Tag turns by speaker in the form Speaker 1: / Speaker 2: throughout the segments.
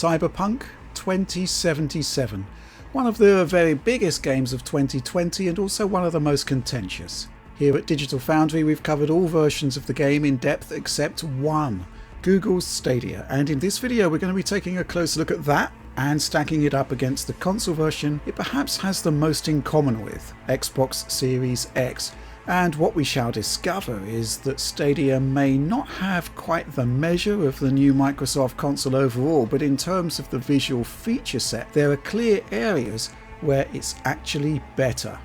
Speaker 1: Cyberpunk 2077, one of the very biggest games of 2020 and also one of the most contentious. Here at Digital Foundry we've covered all versions of the game in depth except one, Google's Stadia, and in this video we're going to be taking a close look at that and stacking it up against the console version it perhaps has the most in common with, Xbox Series X. And what we shall discover is that Stadia may not have quite the measure of the new Microsoft console overall, but in terms of the visual feature set, there are clear areas where it's actually better.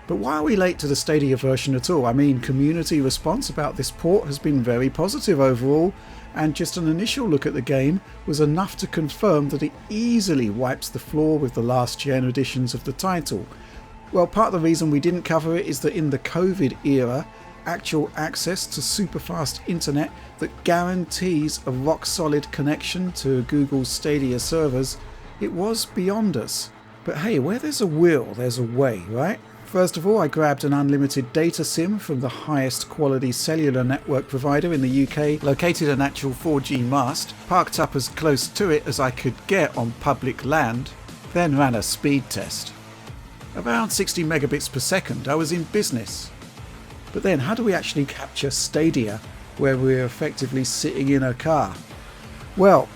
Speaker 1: But why are we late to the Stadia version at all? I mean, community response about this port has been very positive overall, and just an initial look at the game was enough to confirm that it easily wipes the floor with the last gen editions of the title. Well, part of the reason we didn't cover it is that in the COVID era, actual access to super fast internet that guarantees a rock solid connection to Google's Stadia servers, it was beyond us. But hey, where there's a will, there's a way, right? First of all, I grabbed an unlimited data SIM from the highest quality cellular network provider in the UK, located an actual 4G mast, parked up as close to it as I could get on public land, then ran a speed test. Around 60 megabits per second, I was in business. But then how do we actually capture Stadia where we're effectively sitting in a car? Well,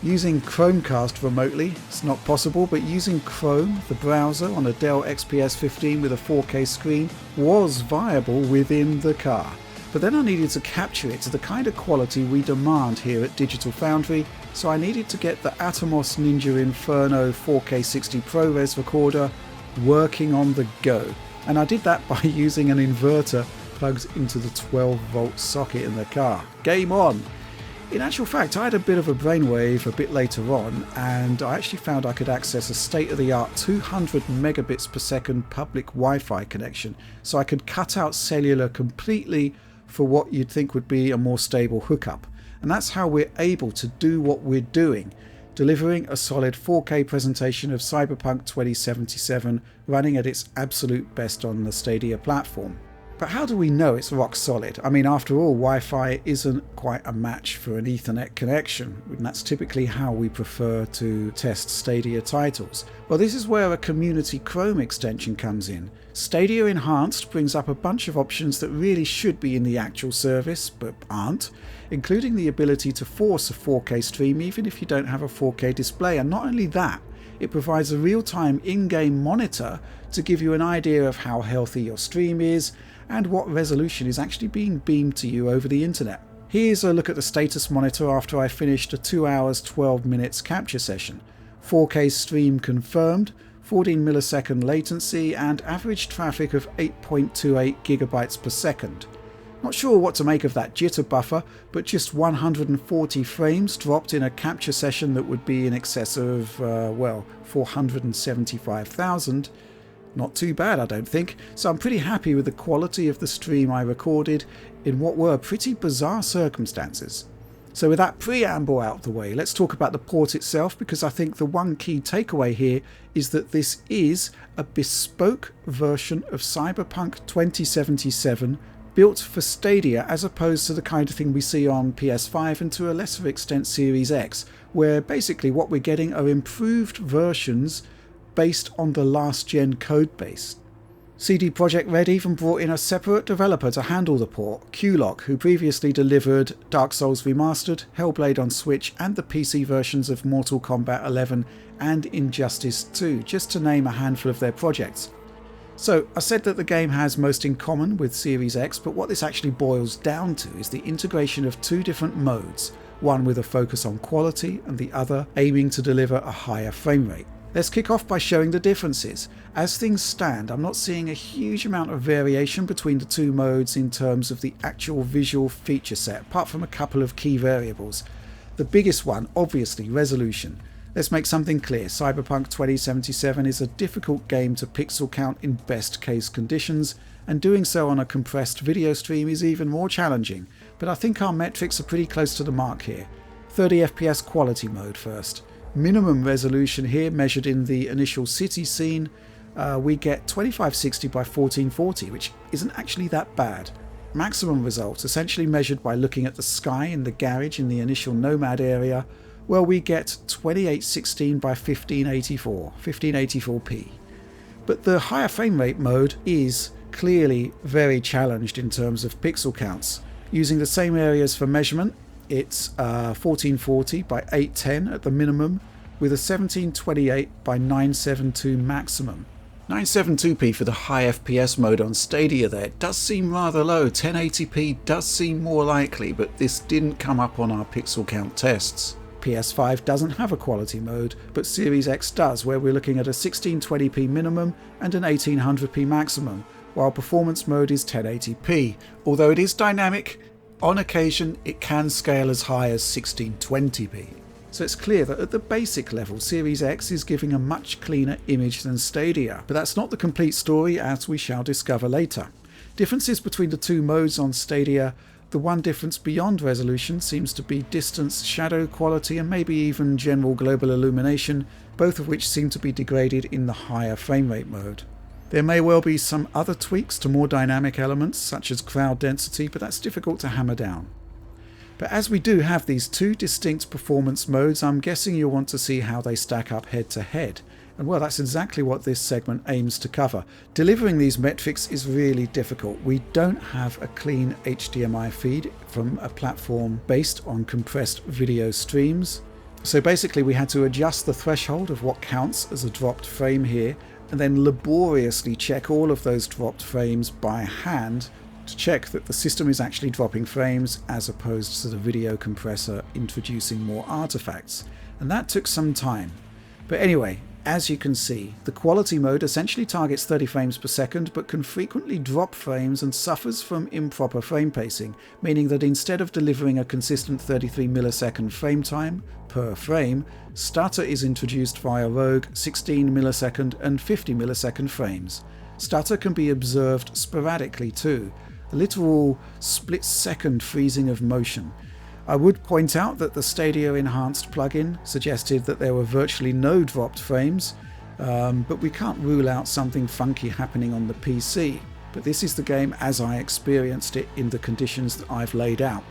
Speaker 1: using Chromecast remotely, it's not possible, but using Chrome, the browser on a Dell XPS 15 with a 4K screen was viable within the car. But then I needed to capture it to the kind of quality we demand here at Digital Foundry, so I needed to get the Atomos Ninja Inferno 4K 60 ProRes recorder working on the go. And I did that by using an inverter plugged into the 12 volt socket in the car. Game on! In actual fact, I had a bit of a brainwave a bit later on, and I actually found I could access a state-of-the-art 200 megabits per second public Wi-Fi connection, so I could cut out cellular completely for what you'd think would be a more stable hookup. And that's how we're able to do what we're doing, delivering a solid 4K presentation of Cyberpunk 2077 running at its absolute best on the Stadia platform. But how do we know it's rock solid? I mean, after all, Wi-Fi isn't quite a match for an Ethernet connection, and that's typically how we prefer to test Stadia titles. Well, this is where a community Chrome extension comes in. Stadia Enhanced brings up a bunch of options that really should be in the actual service, but aren't, including the ability to force a 4K stream even if you don't have a 4K display. And not only that, it provides a real-time in-game monitor to give you an idea of how healthy your stream is and what resolution is actually being beamed to you over the internet. Here's a look at the status monitor after I finished a 2 hours 12 minutes capture session. 4K stream confirmed, 14 millisecond latency and average traffic of 8.28 gigabytes per second. Not sure what to make of that jitter buffer, but just 140 frames dropped in a capture session that would be in excess of, 475,000. Not too bad, I don't think, so I'm pretty happy with the quality of the stream I recorded in what were pretty bizarre circumstances. So with that preamble out of the way, let's talk about the port itself, because I think the one key takeaway here is that this is a bespoke version of Cyberpunk 2077 built for Stadia, as opposed to the kind of thing we see on PS5 and to a lesser extent Series X, where basically what we're getting are improved versions based on the last gen codebase. CD Projekt Red even brought in a separate developer to handle the port, QLock, who previously delivered Dark Souls Remastered, Hellblade on Switch and the PC versions of Mortal Kombat 11 and Injustice 2, just to name a handful of their projects. So I said that the game has most in common with Series X, but what this actually boils down to is the integration of two different modes, one with a focus on quality and the other aiming to deliver a higher frame rate. Let's kick off by showing the differences. As things stand, I'm not seeing a huge amount of variation between the two modes in terms of the actual visual feature set, apart from a couple of key variables. The biggest one, obviously, resolution. Let's make something clear, Cyberpunk 2077 is a difficult game to pixel count in best case conditions, and doing so on a compressed video stream is even more challenging, but I think our metrics are pretty close to the mark here. 30 FPS quality mode first. Minimum resolution here measured in the initial city scene, we get 2560 by 1440, which isn't actually that bad. Maximum results, essentially measured by looking at the sky in the garage in the initial Nomad area, Well, we get 2816 by 1584, 1584p. But the higher frame rate mode is clearly very challenged in terms of pixel counts. Using the same areas for measurement, it's 1440 by 810 at the minimum, with a 1728 by 972 maximum. 972p for the high FPS mode on Stadia there. It does seem rather low. 1080p does seem more likely, but this didn't come up on our pixel count tests. PS5 doesn't have a quality mode, but Series X does, where we're looking at a 1620p minimum and an 1800p maximum, while performance mode is 1080p. Although it is dynamic, on occasion it can scale as high as 1620p. So it's clear that at the basic level, Series X is giving a much cleaner image than Stadia, but that's not the complete story, as we shall discover later. Differences between the two modes on Stadia: the one difference beyond resolution seems to be distance, shadow quality, and maybe even general global illumination, both of which seem to be degraded in the higher frame rate mode. There may well be some other tweaks to more dynamic elements, such as crowd density, but that's difficult to hammer down. But as we do have these two distinct performance modes, I'm guessing you'll want to see how they stack up head to head. And well, that's exactly what this segment aims to cover. Delivering these metrics is really difficult. We don't have a clean HDMI feed from a platform based on compressed video streams. So basically we had to adjust the threshold of what counts as a dropped frame here, and then laboriously check all of those dropped frames by hand to check that the system is actually dropping frames as opposed to the video compressor introducing more artifacts. And that took some time. But anyway, as you can see, the quality mode essentially targets 30 frames per second but can frequently drop frames and suffers from improper frame pacing, meaning that instead of delivering a consistent 33 millisecond frame time per frame, stutter is introduced via rogue 16 millisecond and 50 millisecond frames. Stutter can be observed sporadically too, a literal split-second freezing of motion. I would point out that the Stadia Enhanced plugin suggested that there were virtually no dropped frames, but we can't rule out something funky happening on the PC. But this is the game as I experienced it in the conditions that I've laid out.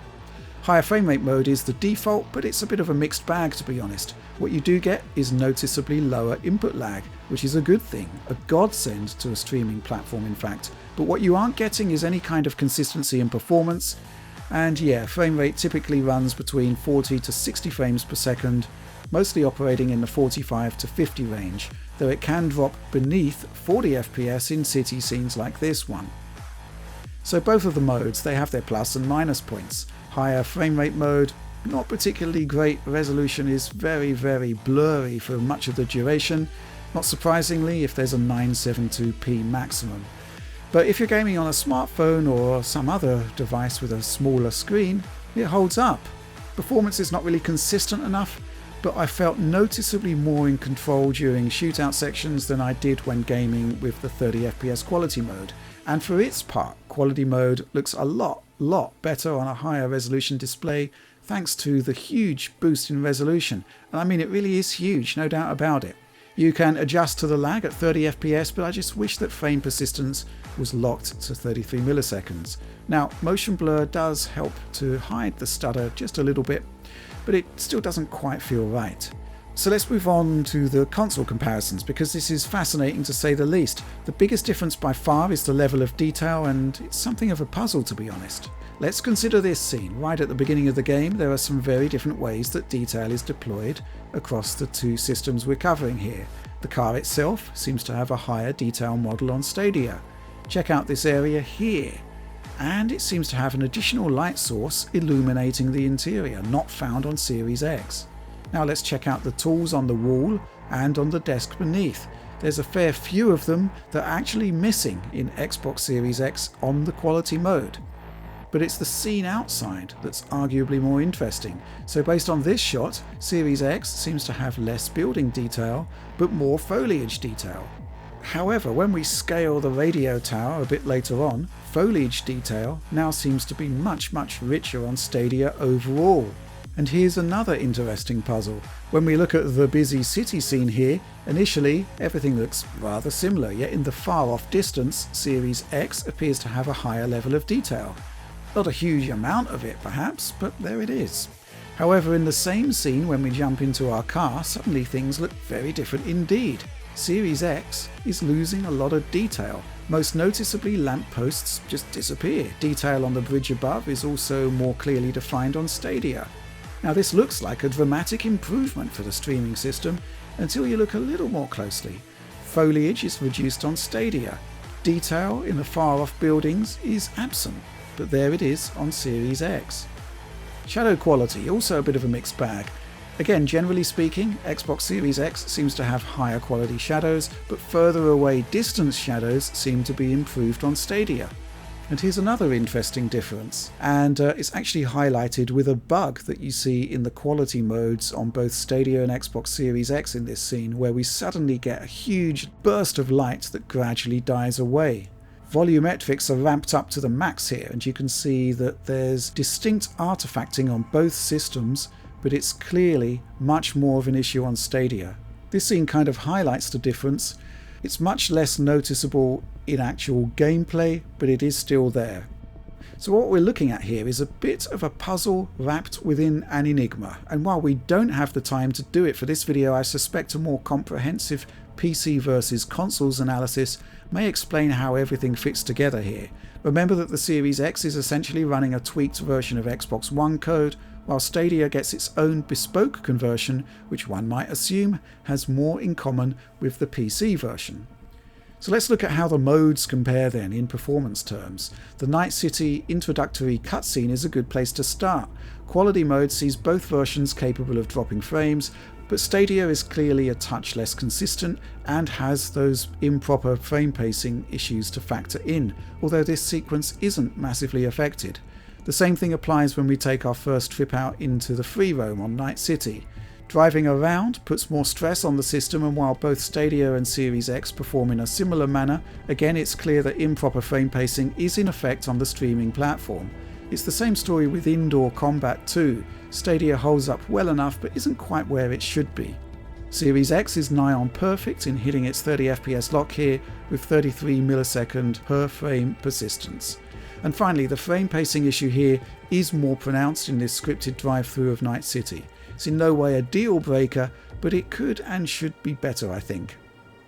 Speaker 1: Higher frame rate mode is the default, but it's a bit of a mixed bag, to be honest. What you do get is noticeably lower input lag, which is a good thing, a godsend to a streaming platform in fact. But what you aren't getting is any kind of consistency in performance, and yeah, frame rate typically runs between 40 to 60 frames per second, mostly operating in the 45 to 50 range, though it can drop beneath 40 FPS in city scenes like this one. So both of the modes, they have their plus and minus points. Higher frame rate mode, not particularly great. Resolution is very blurry for much of the duration, not surprisingly if there's a 972p maximum. But if you're gaming on a smartphone or some other device with a smaller screen, it holds up. Performance is not really consistent enough, but I felt noticeably more in control during shootout sections than I did when gaming with the 30 FPS quality mode. And for its part, quality mode looks a lot better on a higher resolution display thanks to the huge boost in resolution. And I mean, it really is huge, no doubt about it. You can adjust to the lag at 30 FPS, but I just wish that frame persistence was locked to 33 milliseconds. Now, motion blur does help to hide the stutter just a little bit, but it still doesn't quite feel right. So let's move on to the console comparisons, because this is fascinating to say the least. The biggest difference by far is the level of detail, and it's something of a puzzle, to be honest. Let's consider this scene. Right at the beginning of the game, there are some very different ways that detail is deployed across the two systems we're covering here. The car itself seems to have a higher detail model on Stadia. Check out this area here. And it seems to have an additional light source illuminating the interior, not found on Series X. Now let's check out the tools on the wall and on the desk beneath. There's a fair few of them that are actually missing in Xbox Series X on the quality mode. But it's the scene outside that's arguably more interesting. So based on this shot, Series X seems to have less building detail, but more foliage detail. However, when we scale the radio tower a bit later on, foliage detail now seems to be much richer on Stadia overall. And here's another interesting puzzle. When we look at the busy city scene here, initially everything looks rather similar, yet in the far off distance, Series X appears to have a higher level of detail. Not a huge amount of it perhaps, but there it is. However, in the same scene when we jump into our car, suddenly things look very different indeed. Series X is losing a lot of detail. Most noticeably, lampposts just disappear. Detail on the bridge above is also more clearly defined on Stadia. Now this looks like a dramatic improvement for the streaming system until you look a little more closely. Foliage is reduced on Stadia. Detail in the far-off buildings is absent, but there it is on Series X. Shadow quality, also a bit of a mixed bag. Again, generally speaking, Xbox Series X seems to have higher quality shadows, but further away distance shadows seem to be improved on Stadia. And here's another interesting difference, and it's actually highlighted with a bug that you see in the quality modes on both Stadia and Xbox Series X in this scene, where we suddenly get a huge burst of light that gradually dies away. Volumetrics are ramped up to the max here, and you can see that there's distinct artifacting on both systems, but it's clearly much more of an issue on Stadia. This scene kind of highlights the difference. It's much less noticeable in actual gameplay, but it is still there. So what we're looking at here is a bit of a puzzle wrapped within an enigma, and while we don't have the time to do it for this video, I suspect a more comprehensive PC versus consoles analysis may explain how everything fits together here. Remember that the Series X is essentially running a tweaked version of Xbox One code, while Stadia gets its own bespoke conversion, which one might assume has more in common with the PC version. So let's look at how the modes compare then in performance terms. The Night City introductory cutscene is a good place to start. Quality mode sees both versions capable of dropping frames, but Stadia is clearly a touch less consistent and has those improper frame pacing issues to factor in, although this sequence isn't massively affected. The same thing applies when we take our first trip out into the free roam on Night City. Driving around puts more stress on the system, and while both Stadia and Series X perform in a similar manner, again it's clear that improper frame pacing is in effect on the streaming platform. It's the same story with indoor combat too. Stadia holds up well enough but isn't quite where it should be. Series X is nigh on perfect in hitting its 30 FPS lock here with 33 millisecond per frame persistence. And finally, the frame pacing issue here is more pronounced in this scripted drive-through of Night City. It's in no way a deal breaker, but it could and should be better, I think.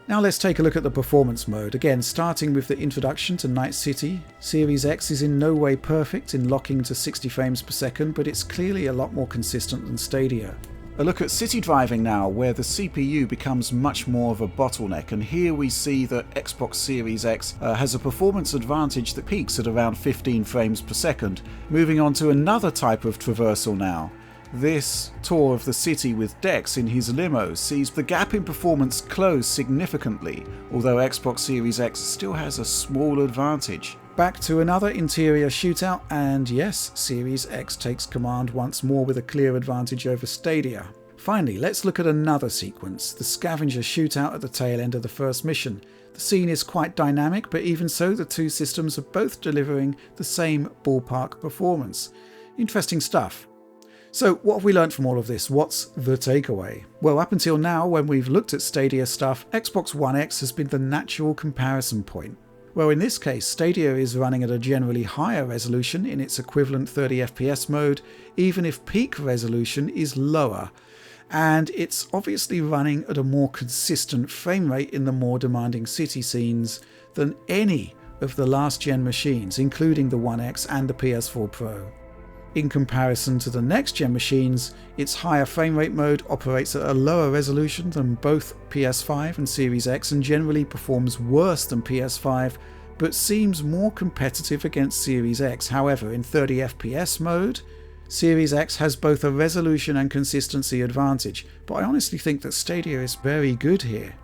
Speaker 1: Now let's take a look at the performance mode. Again, starting with the introduction to Night City, Series X is in no way perfect in locking to 60 frames per second, but it's clearly a lot more consistent than Stadia. A look at city driving now, where the CPU becomes much more of a bottleneck, and here we see that Xbox Series X has a performance advantage that peaks at around 15 frames per second. Moving on to another type of traversal now. This tour of the city with Dex in his limo sees the gap in performance close significantly, although Xbox Series X still has a small advantage. Back to another interior shootout, and yes, Series X takes command once more with a clear advantage over Stadia. Finally, let's look at another sequence, the scavenger shootout at the tail end of the first mission. The scene is quite dynamic, but even so the two systems are both delivering the same ballpark performance. Interesting stuff. So what have we learned from all of this? What's the takeaway? Well, up until now, when we've looked at Stadia stuff, Xbox One X has been the natural comparison point. Well, in this case, Stadia is running at a generally higher resolution in its equivalent 30 FPS mode, even if peak resolution is lower. And it's obviously running at a more consistent frame rate in the more demanding city scenes than any of the last-gen machines, including the One X and the PS4 Pro. In comparison to the next-gen machines, its higher frame rate mode operates at a lower resolution than both PS5 and Series X and generally performs worse than PS5, but seems more competitive against Series X. However, in 30 FPS mode, Series X has both a resolution and consistency advantage, but I honestly think that Stadia is very good here.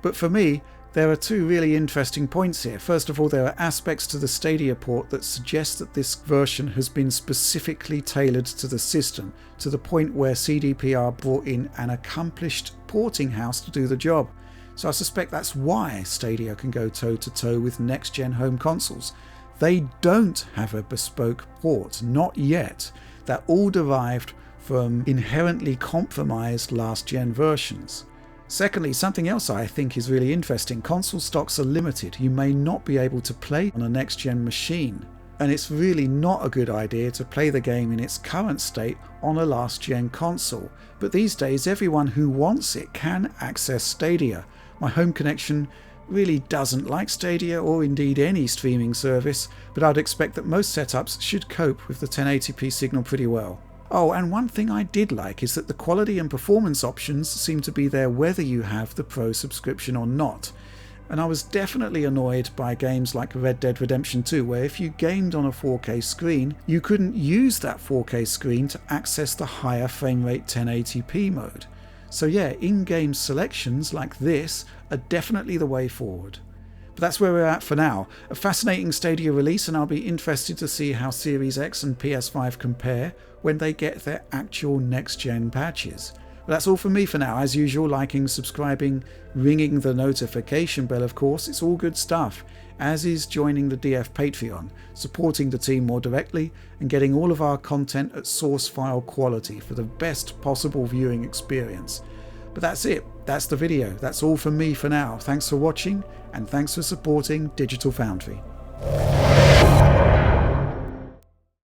Speaker 1: But for me, there are two really interesting points here. First of all, there are aspects to the Stadia port that suggest that this version has been specifically tailored to the system, to the point where CDPR brought in an accomplished porting house to do the job. So I suspect that's why Stadia can go toe-to-toe with next-gen home consoles. They don't have a bespoke port, not yet. They're all derived from inherently compromised last-gen versions. Secondly, something else I think is really interesting, console stocks are limited. You may not be able to play on a next-gen machine. and it's really not a good idea to play the game in its current state on a last-gen console. But these days everyone who wants it can access Stadia. My home connection really doesn't like Stadia or indeed any streaming service, but I'd expect that most setups should cope with the 1080p signal pretty well. Oh, and one thing I did like is that the quality and performance options seem to be there whether you have the Pro subscription or not. And I was definitely annoyed by games like Red Dead Redemption 2, where if you gamed on a 4K screen, you couldn't use that 4K screen to access the higher frame rate 1080p mode. So yeah, in-game selections like this are definitely the way forward. But that's where we're at for now. A fascinating Stadia release, and I'll be interested to see how Series X and PS5 compare when they get their actual next-gen patches. But that's all from me for now. As usual, liking, subscribing, ringing the notification bell, of course, it's all good stuff, as is joining the DF Patreon, supporting the team more directly, and getting all of our content at source file quality for the best possible viewing experience. But that's it. That's the video. That's all from me for now. Thanks for watching, and thanks for supporting Digital Foundry.